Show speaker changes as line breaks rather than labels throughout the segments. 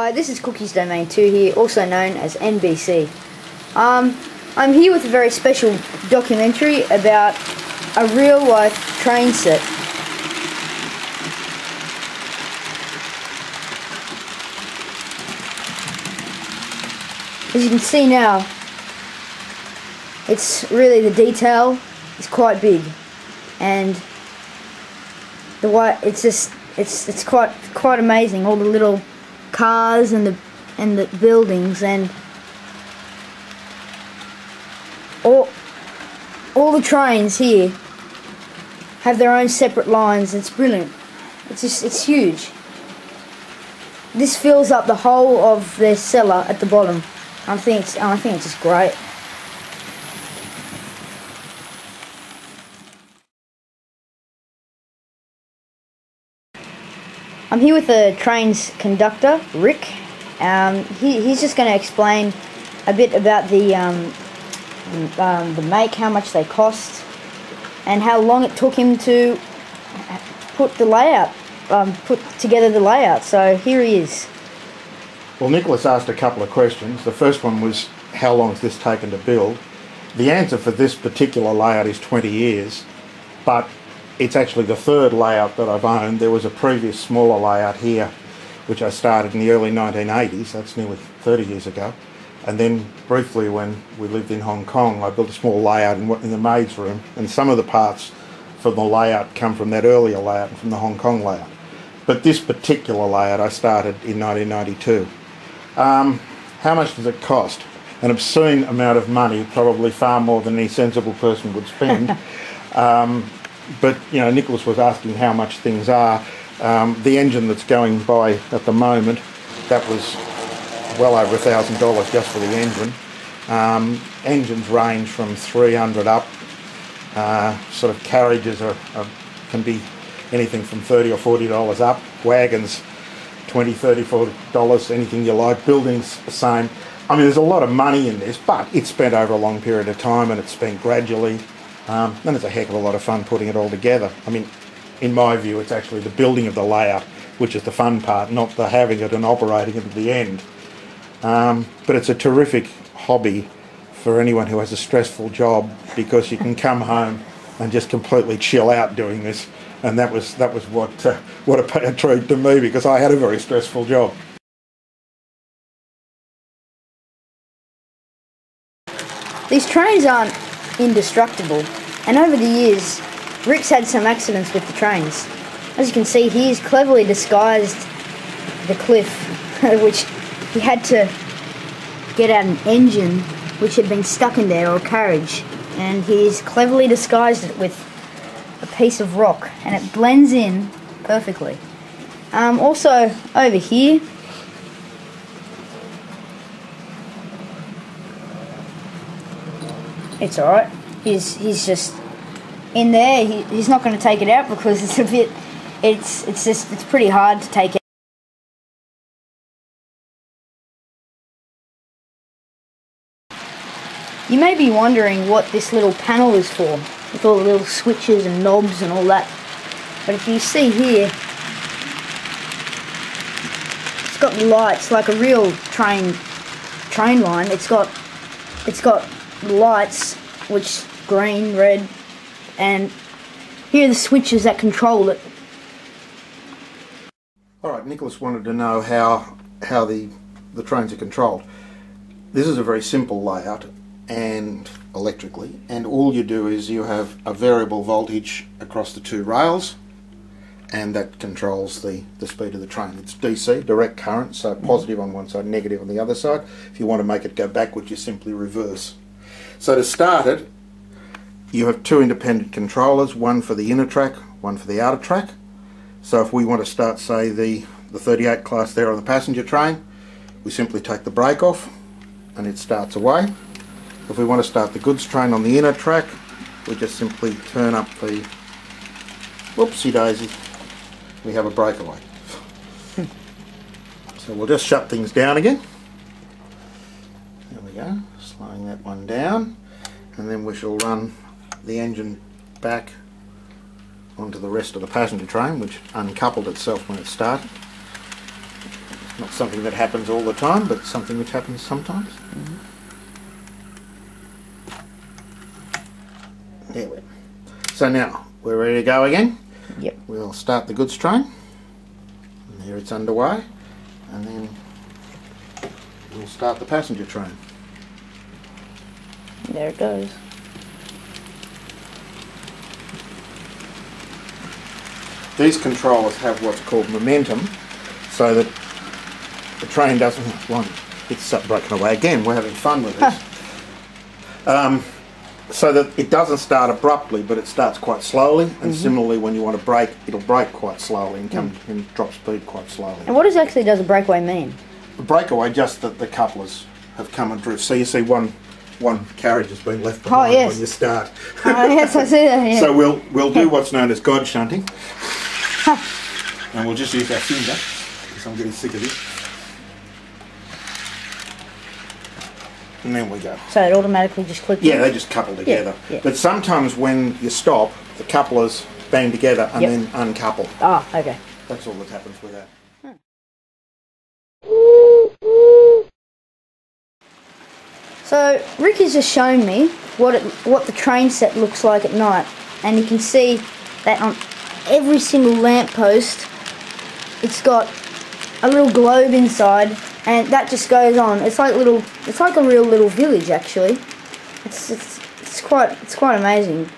Hi, this is Cookie's Domain 2 here, also known as NBC. I'm here with a very special documentary about a real-life train set. As you can see now, it's really, the detail is quite big, and the way it's quite amazing. All the little cars and the buildings and all the trains here have their own separate lines. It's brilliant. It's huge. This fills up the whole of their cellar at the bottom. I think it's just great. I'm here with the train's conductor, Rick. He's just going to explain a bit about the make, how much they cost, and how long it took him to put together the layout. So here he is.
Well, Nicholas asked a couple of questions. The first one was, how long has this taken to build? The answer for this particular layout is 20 years, but it's actually the third layout that I've owned. There was a previous smaller layout here, which I started in the early 1980s, that's nearly 30 years ago. And then briefly when we lived in Hong Kong, I built a small layout in the maid's room, and some of the parts from the layout come from that earlier layout and from the Hong Kong layout. But this particular layout I started in 1992. How much does it cost? An obscene amount of money, probably far more than any sensible person would spend. But you know, Nicholas was asking how much things are. The engine that's going by at the moment, that was well over $1,000 just for the engine. Engines range from 300 up. Sort of carriages can be anything from $30 or $40 up. Wagons, $20, $30, $40, anything you like. Buildings, the same. I mean, there's a lot of money in this, but it's spent over a long period of time, and it's spent gradually. And it's a heck of a lot of fun putting it all together. I mean, in my view, it's actually the building of the layout which is the fun part, not the having it and operating it at the end. But it's a terrific hobby for anyone who has a stressful job, because you can come home and just completely chill out doing this. And that was what a treat to me, because I had a very stressful job.
These trains aren't indestructible, and over the years Rick's had some accidents with the trains. As you can see, he's cleverly disguised the cliff which he had to get out an engine which had been stuck in there, or a carriage, and he's cleverly disguised it with a piece of rock, and it blends in perfectly. Also over here, it's alright. He's just in there. He's not going to take it out because it's pretty hard to take it. You may be wondering what this little panel is for, with all the little switches and knobs and all that. But if you see here, it's got lights like a real train line. It's got lights, which green, red, and here are the switches that control it.
Alright, Nicholas wanted to know how the trains are controlled. This is a very simple layout, and electrically, and all you do is you have a variable voltage across the two rails, and that controls the speed of the train. It's DC, direct current, so positive on one side, negative on the other side. If you want to make it go backwards, you simply reverse. So to start it, you have two independent controllers, one for the inner track, one for the outer track. So if we want to start, say, the 38 class there on the passenger train, we simply take the brake off and it starts away. If we want to start the goods train on the inner track, we just simply turn up the, whoopsie daisy, we have a breakaway. So we'll just shut things down again. There we go, slowing that one down, and then we shall run the engine back onto the rest of the passenger train, which uncoupled itself when it started. Not something that happens all the time, but something which happens sometimes. There we go. So now we're ready to go again.
Yep.
We'll start the goods train. And here it's underway. And then we'll start the passenger train.
There it goes.
These controllers have what's called momentum, so that the train doesn't... One, it's broken away again. We're having fun with this. So that it doesn't start abruptly, but it starts quite slowly. And similarly, when you want to brake, it'll brake quite slowly and come and drop speed quite slowly.
And what exactly does a breakaway mean?
The breakaway, just that the couplers have come adrift. So you see one carriage has been left behind when you start.
Oh yes, I see that. Yeah.
So we'll do what's known as God shunting, and we'll just use our finger because I'm getting sick of this. And then we go.
So it automatically just clicks.
Yeah, they just couple together.
Yeah.
But sometimes when you stop, the couplers bang together and then uncouple.
Ah, okay.
That's all that happens with that.
So Rick has just shown me what the train set looks like at night, and you can see that on every single lamppost it's got a little globe inside, and that just goes on. It's like a real little village actually. It's quite amazing.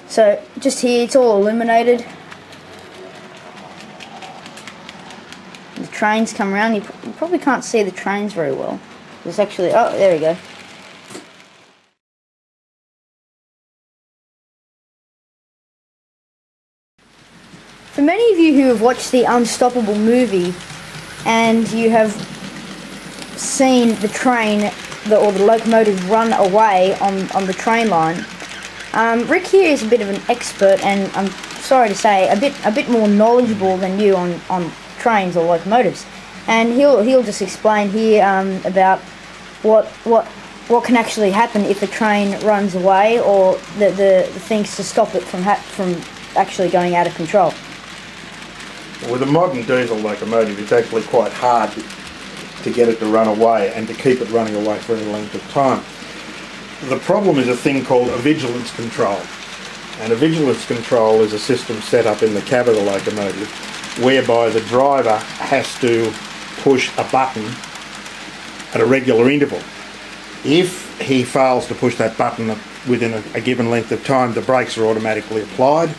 So just here it's all illuminated. The trains come around. You probably can't see the trains very well. There's actually, oh, there we go. For many of you who have watched the Unstoppable movie and you have seen the train or the locomotive run away on the train line, Rick here is a bit of an expert, and I'm sorry to say a bit more knowledgeable than you on trains or locomotives, and he'll just explain here about what can actually happen if a train runs away, or the things to stop it from actually going out of control.
With a modern diesel locomotive, it's actually quite hard to get it to run away and to keep it running away for any length of time. The problem is a thing called a vigilance control. And a vigilance control is a system set up in the cab of the locomotive whereby the driver has to push a button at a regular interval. If he fails to push that button within a given length of time, the brakes are automatically applied.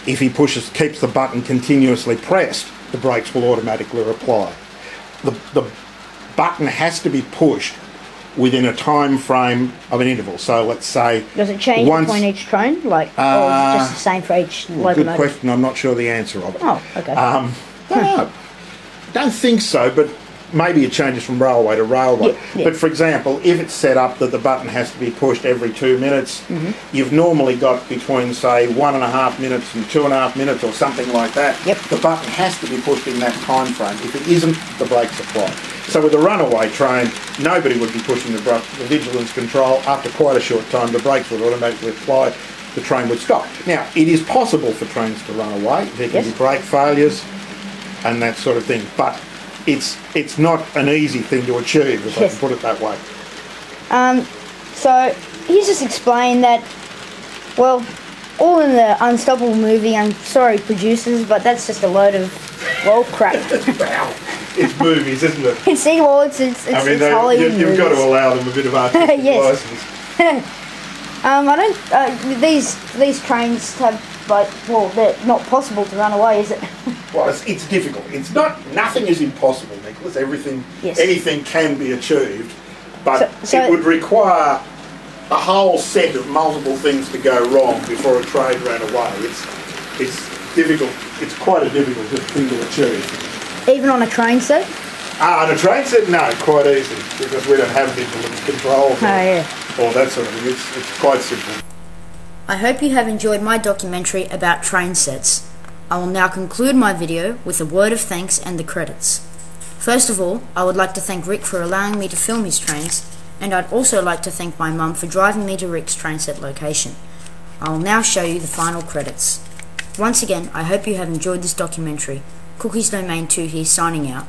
If he keeps the button continuously pressed, the brakes will automatically apply. The button has to be pushed within a time frame of an interval. So let's say... Does it change between each train? Or is it just the same for each locomotive?
Good
question. I'm not sure the answer of it.
Oh, okay.
Don't think so, but maybe it changes from railway to railway.
Yeah.
But for example, if it's set up that the button has to be pushed every 2 minutes, you've normally got between, say, 1.5 minutes and 2.5 minutes or something like that.
Yep.
The button has to be pushed in that time frame. If it isn't, the brakes apply. So with a runaway train, nobody would be pushing the vigilance control. After quite a short time, the brakes would automatically apply. The train would stop. Now, it is possible for trains to run away. There can be brake failures and that sort of thing. But it's not an easy thing to achieve, if I can put it that way.
So he's just explained that, well, all in the Unstoppable movie, I'm sorry producers, but that's just a load of, well, crap.
It's movies, isn't it?
It's Hollywood
you've got to allow them a bit of artistic license.
These trains have, well, they're not possible to run away, is it?
Well, it's difficult. Nothing is impossible, Nicholas. Anything can be achieved, but it would require a whole set of multiple things to go wrong before a train ran away. It's difficult. It's quite a difficult thing to achieve.
Even on a train set?
On a train set, no, quite easy, because we don't have vigilance control or that sort of thing. It's quite simple.
I hope you have enjoyed my documentary about train sets. I will now conclude my video with a word of thanks and the credits. First of all, I would like to thank Rick for allowing me to film his trains, and I'd also like to thank my mum for driving me to Rick's train set location. I will now show you the final credits. Once again, I hope you have enjoyed this documentary. Cookies Domain 2 here, signing out.